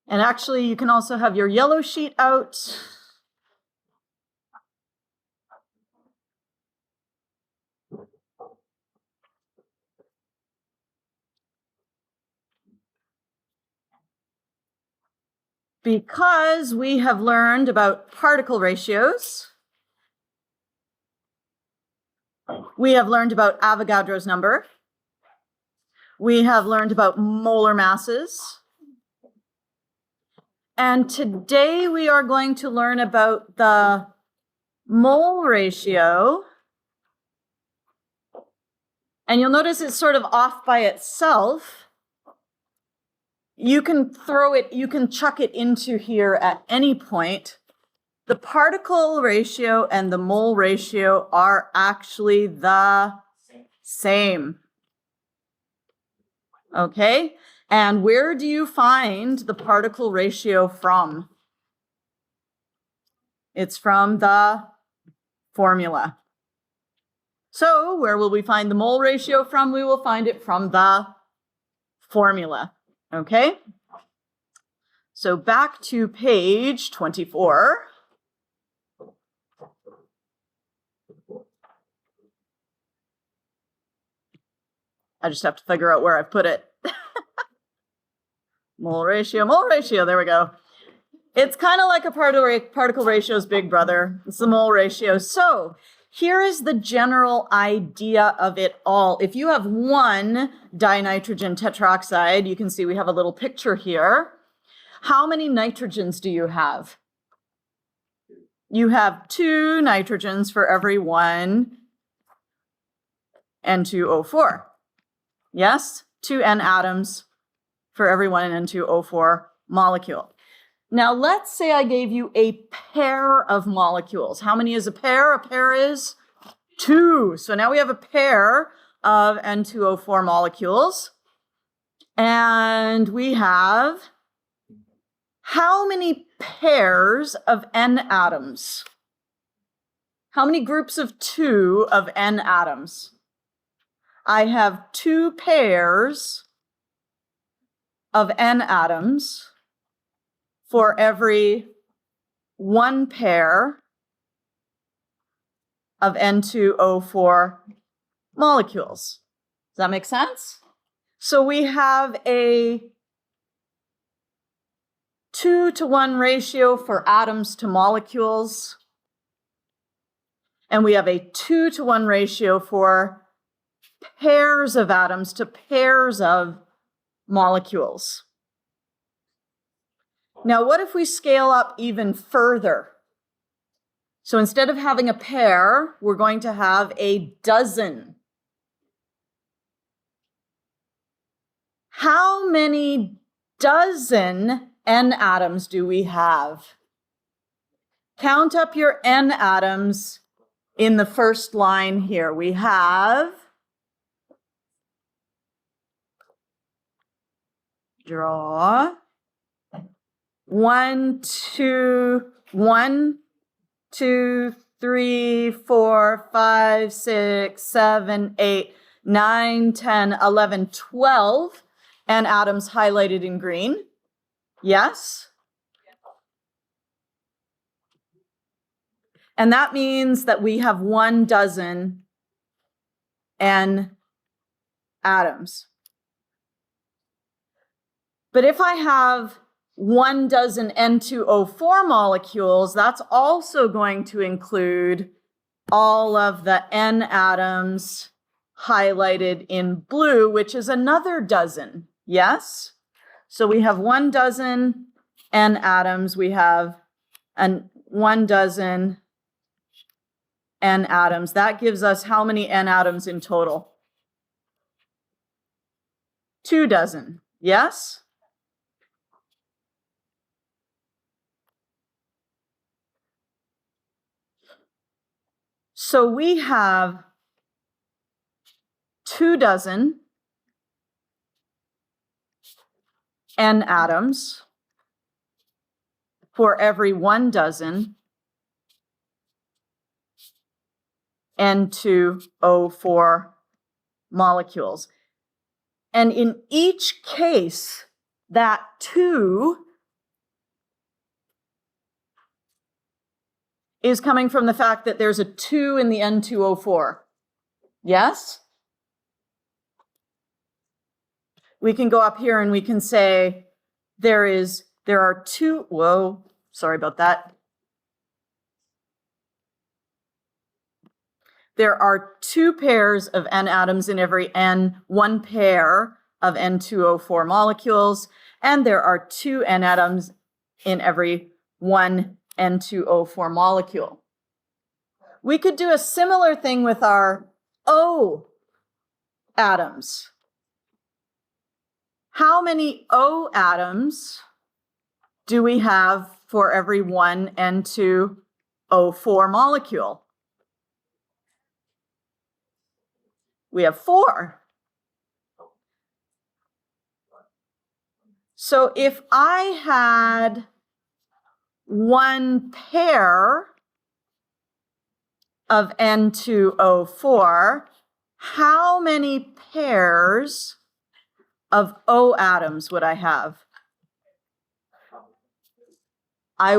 And actually, you can also have your yellow sheet out. Because we have learned about particle ratios, we have learned about Avogadro's number, we have learned about molar masses, and today we are going to learn about the mole ratio. And you'll notice it's sort of off by itself. You can chuck it into here at any point. The particle ratio and the mole ratio are actually the same. Okay? And where do you find the particle ratio from? It's from the formula. So where will we find the mole ratio from? We will find it from the formula. Okay? So back to page 24. I just have to figure out where I put it. Mole ratio, there we go. It's kind of like a particle ratio's big brother. It's the mole ratio. So here is the general idea of it all. If you have one dinitrogen tetroxide, you can see we have a little picture here. How many nitrogens do you have? You have 2 nitrogens for every one N2O4. Yes, 2 N atoms for every one N2O4 molecule. Now, let's say I gave you a pair of molecules. How many is a pair? A pair is 2. So now we have a pair of N2O4 molecules. And we have how many pairs of N atoms? How many groups of 2 of N atoms? I have 2 pairs of N atoms for every 1 pair of N2O4 molecules. Does that make sense? So we have a 2-to-1 ratio for atoms to molecules, and we have a 2-to-1 ratio for pairs of atoms to pairs of molecules. Now, what if we scale up even further? So instead of having a pair, we're going to have a dozen. How many dozen N atoms do we have? Count up your N atoms in the first line here. We have, draw, 1, 2, 3, 4, 5, 6, 7, 8, 9, 10, 11, 12 N atoms highlighted in green. Yes? And that means that we have 1 dozen N atoms. But if I have 1 dozen N2O4 molecules, that's also going to include all of the N atoms highlighted in blue, which is another dozen. Yes? So we have 1 dozen N atoms. We have 1 dozen N atoms. That gives us how many N atoms in total? 2 dozen. Yes? So we have 2 dozen N atoms for every 1 dozen N2O4 molecules. And in each case, that 2 is coming from the fact that there's a 2 in the N2O4. Yes? We can go up here and we can say there are 2, whoa, sorry about that. There are 2 pairs of N atoms in every N, 1 pair of N2O4 molecules, and there are 2 N atoms in every 1 N2O4 molecule. We could do a similar thing with our O atoms. How many O atoms do we have for every 1 N2O4 molecule? We have 4. So if I had 1 pair of N2O4, how many pairs of O atoms would I have? I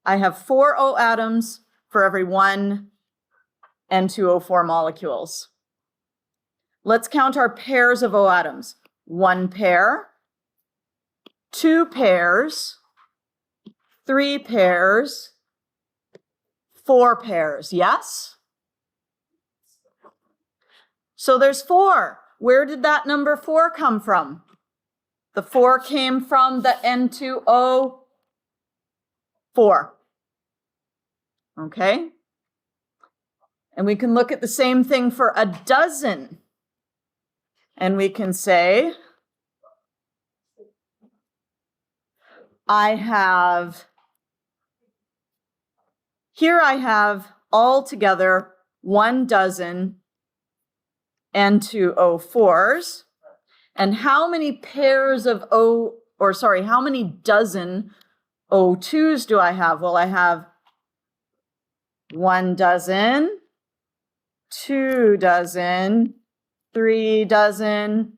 have 4 O atoms for every 1 N2O4 molecules. Let's count our pairs of O atoms. 1 pair, 2 pairs, 3 pairs, 4 pairs, yes? So there's 4. Where did that number 4 come from? The 4 came from the N2O4. Okay? And we can look at the same thing for a dozen. And we can say, I have altogether 1 dozen N2O4s. And how many pairs of how many dozen O2s do I have? Well, I have 1 dozen, 2 dozen, 3 dozen,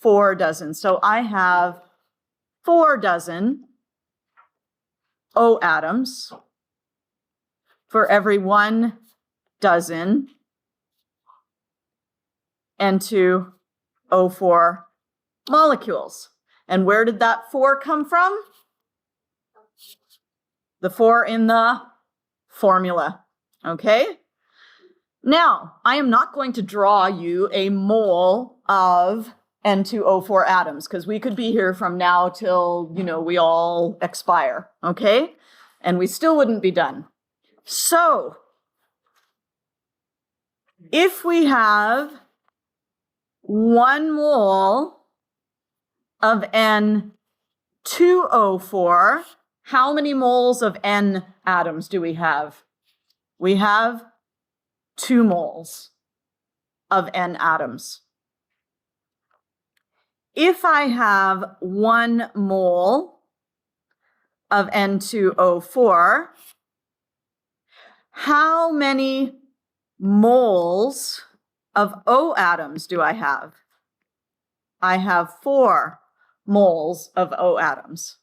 4 dozen. So I have 4 dozen O atoms for every 1 dozen N2O4 molecules. And where did that 4 come from? The 4 in the formula. Okay? Now, I am not going to draw you a mole of N2O4 atoms because we could be here from now till, we all expire. Okay? And we still wouldn't be done. So, if we have 1 mole of N2O4, how many moles of N atoms do we have? We have 2 moles of N atoms. If I have 1 mole of N2O4, how many moles of O atoms do I have? I have 4 moles of O atoms.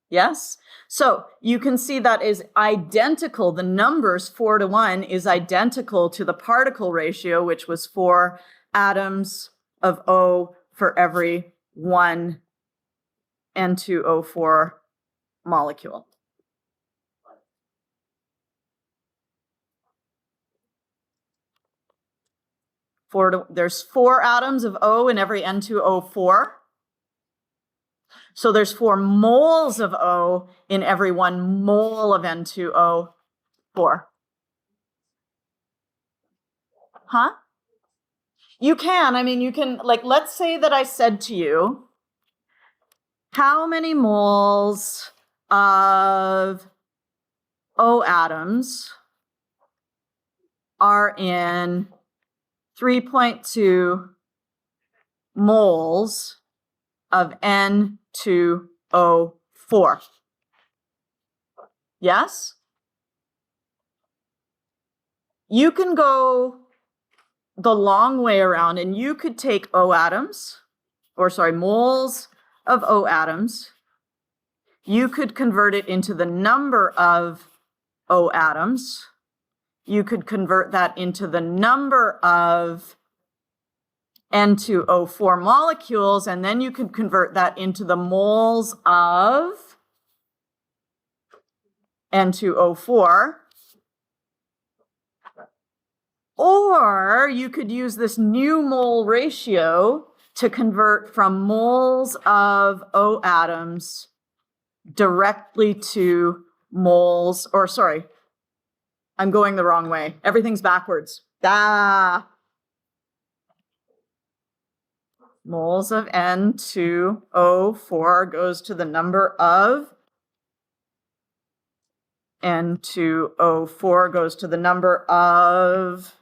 Yes? So you can see that is identical. The numbers 4 to 1 is identical to the particle ratio, which was 4 atoms of O for every 1 N2O4 molecule. There's 4 atoms of O in every N2O4. So there's 4 moles of O in every 1 mole of N2O4. Huh? You can, you can, let's say that I said to you, how many moles of O atoms are in 3.2 moles of N2O4. Yes? you can go the long way around and you could take O atoms, or sorry, moles of O atoms. You could convert it into the number of O atoms. You could convert that into the number of N2O4 molecules, and then you could convert that into the moles of N2O4. Or you could use this new mole ratio to convert from moles of O atoms directly to moles, or sorry, I'm going the wrong way. Everything's backwards. Moles of N2O4 goes to the number of N2O4 goes to the number of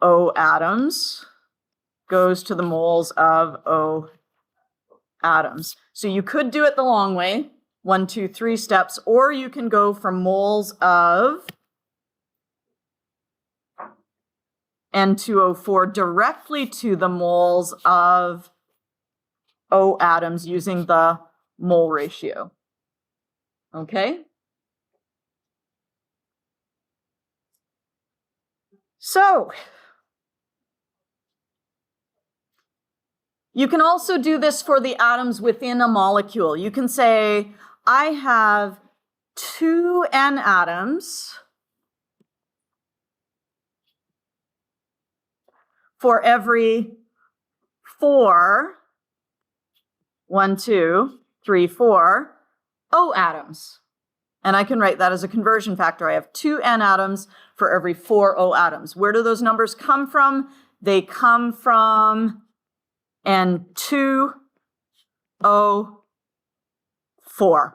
O atoms, goes to the moles of O atoms. So you could do it the long way, 1, 2, 3 steps, or you can go from moles of N2O4 directly to the moles of O atoms using the mole ratio. Okay? So, you can also do this for the atoms within a molecule. You can say, I have 2 N atoms for every 4, 1, 2, 3, 4 O atoms. And I can write that as a conversion factor. I have 2 N atoms for every 4 O atoms. Where do those numbers come from? They come from N2O4.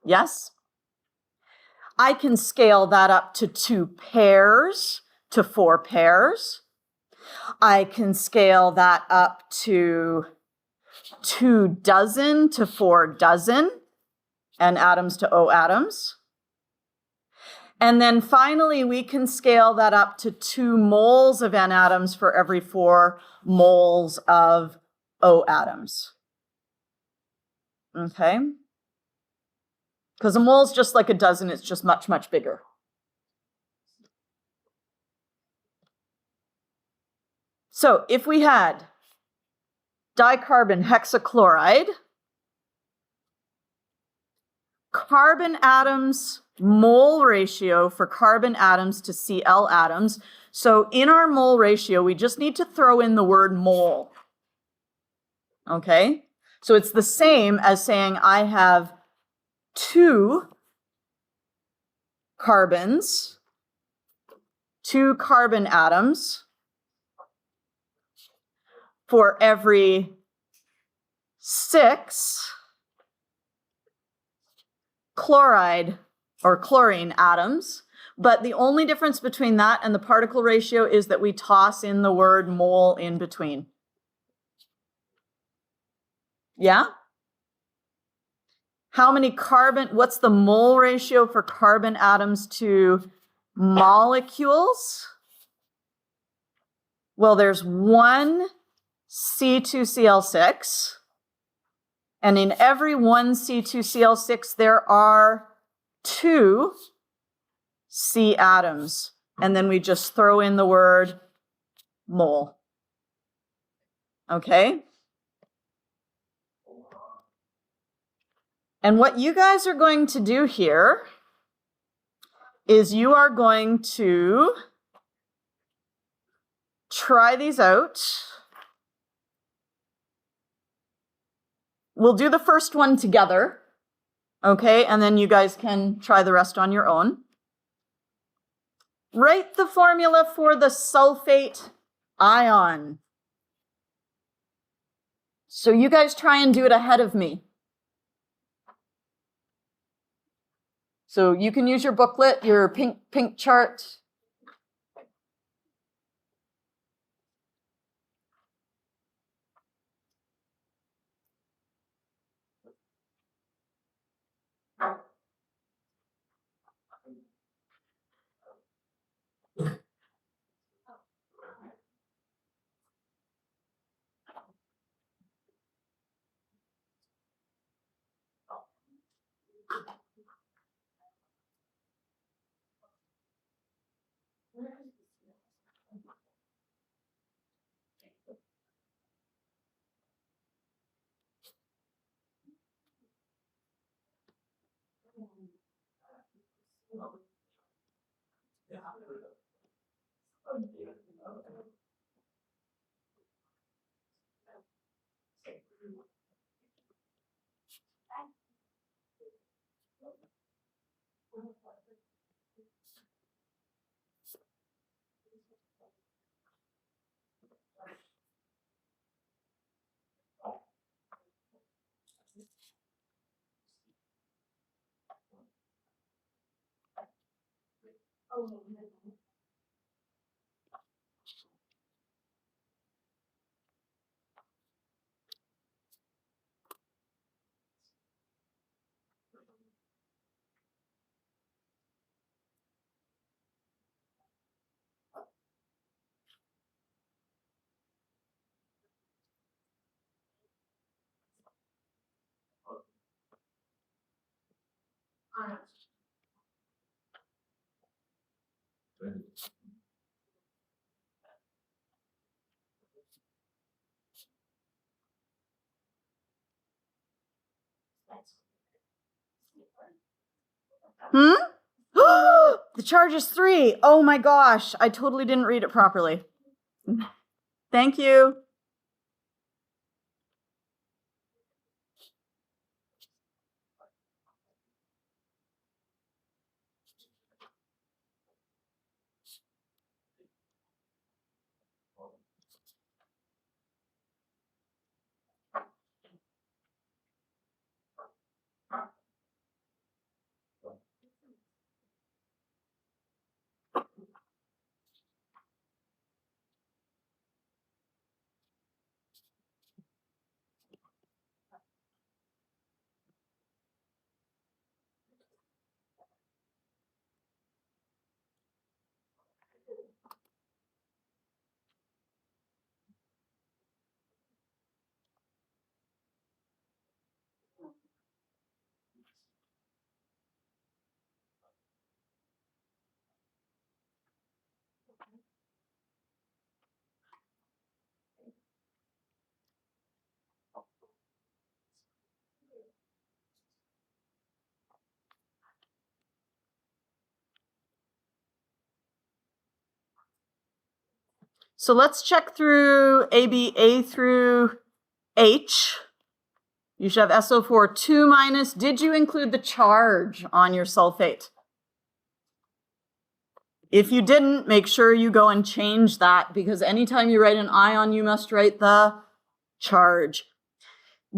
Yes? I can scale that up to 2 pairs, to 4 pairs. I can scale that up to 2 dozen to 4 dozen N atoms to O atoms. And then finally, we can scale that up to 2 moles of N atoms for every 4 moles of O atoms. Okay? Because a mole is just like a dozen, it's just much, much bigger. So if we had dicarbon hexachloride, carbon atoms mole ratio for carbon atoms to Cl atoms. So in our mole ratio, we just need to throw in the word mole. Okay? So it's the same as saying I have 2 carbons, 2 carbon atoms for every 6 chloride or chlorine atoms. But the only difference between that and the particle ratio is that we toss in the word mole in between. Yeah? How many carbon, what's the mole ratio for carbon atoms to molecules? Well, there's 1 C2Cl6, and in every 1 C2Cl6, there are 2 C atoms, and then we just throw in the word mole. Okay? And what you guys are going to do here is you are going to try these out. We'll do the first one together, okay? And then you guys can try the rest on your own. Write the formula for the sulfate ion. So you guys try and do it ahead of me. So you can use your booklet, your pink chart. Hmm? The charge is 3. Oh my gosh, I totally didn't read it properly. Thank you. So let's check through A through H. You should have SO4 2 minus. Did you include the charge on your sulfate? If you didn't, make sure you go and change that, because anytime you write an ion, you must write the charge.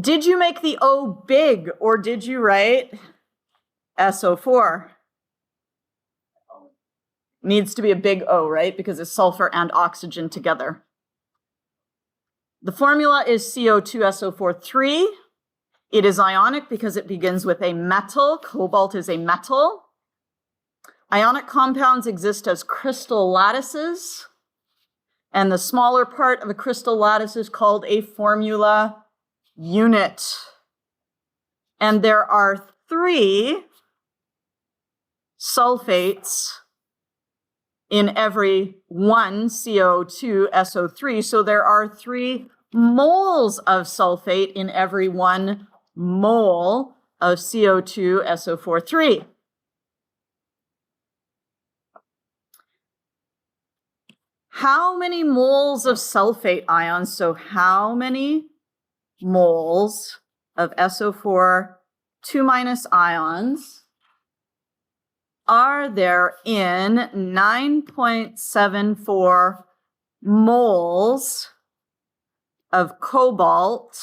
Did you make the O big, or did you write SO4? Needs to be a big O, right? Because it's sulfur and oxygen together. The formula is CO2SO4 3. It is ionic because it begins with a metal. Cobalt is a metal. Ionic compounds exist as crystal lattices, and the smaller part of a crystal lattice is called a formula unit. And there are 3 sulfates in every 1 CO2SO3, so there are 3 moles of sulfate in every 1 mole of CO2SO4 3. How many moles of sulfate ions, so how many moles of SO4 2 minus ions are there in 9.74 moles of cobalt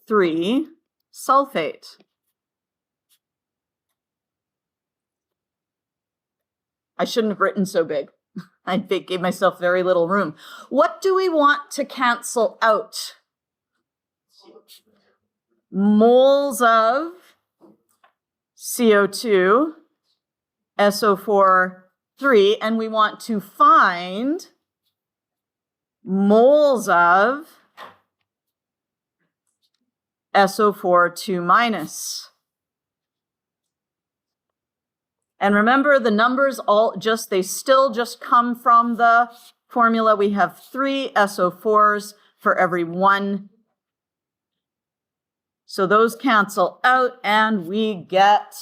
3 sulfate? I shouldn't have written so big. I gave myself very little room. What do we want to cancel out? Moles of CO2, SO4, 3, and we want to find moles of SO4 2 minus. And remember, the numbers they still just come from the formula. We have 3 SO4s for every 1. So those cancel out and we get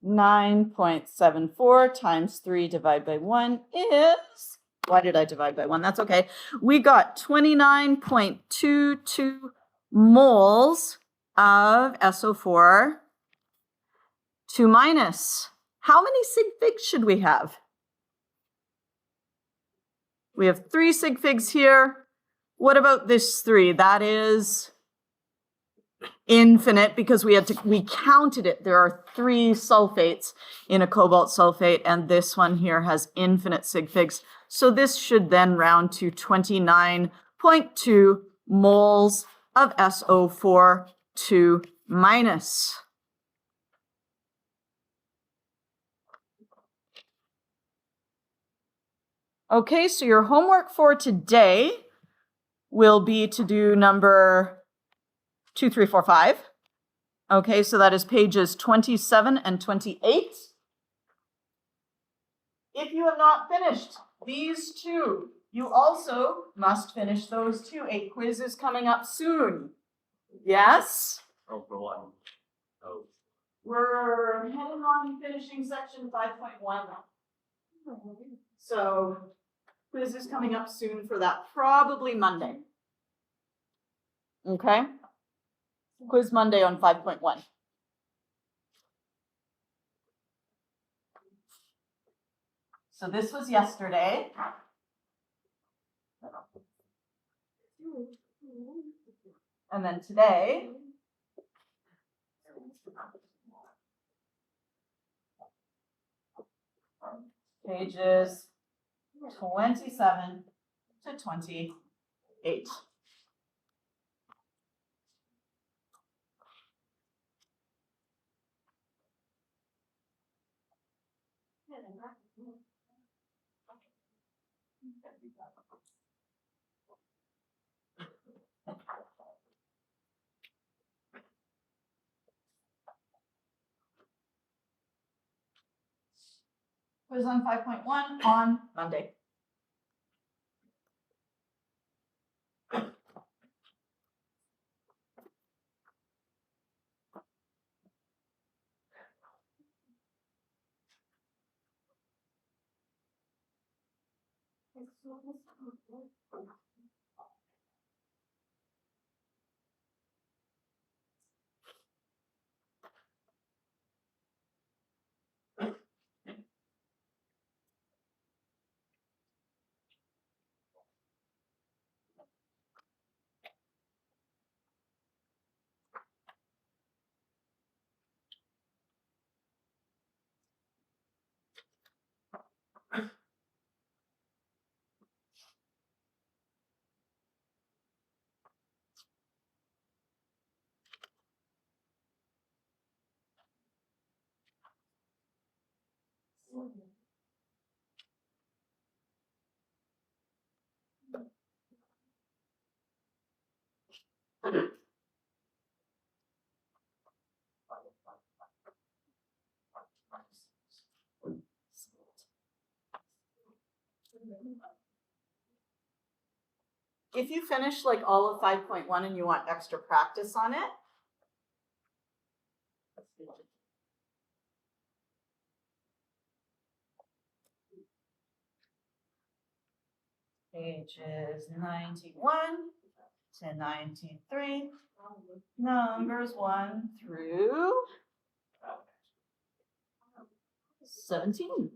9.74 times 3 divided by 1 is, why did I divide by 1? That's okay. We got 29.22 moles of SO4 2 minus. How many sig figs should we have? We have 3 sig figs here. What about this 3? That is infinite because we counted it. There are 3 sulfates in a cobalt sulfate, and this one here has infinite sig figs. So this should then round to 29.2 moles of SO4 2 minus. Okay, so your homework for today will be to do number 2, 3, 4, 5. Okay, so that is pages 27 and 28. If you have not finished these 2, you also must finish those 2. A quiz is coming up soon. Yes? Oh, for what? Oh. We're heading on finishing section 5.1. So quiz is coming up soon for that, probably Monday. Okay? Quiz Monday on 5.1. So this was yesterday. And then today. Pages 27 to 28. Quiz on 5.1 on Monday. If you finish like all of 5.1 and you want extra practice on it, pages 91 to 93, numbers 1 through 17.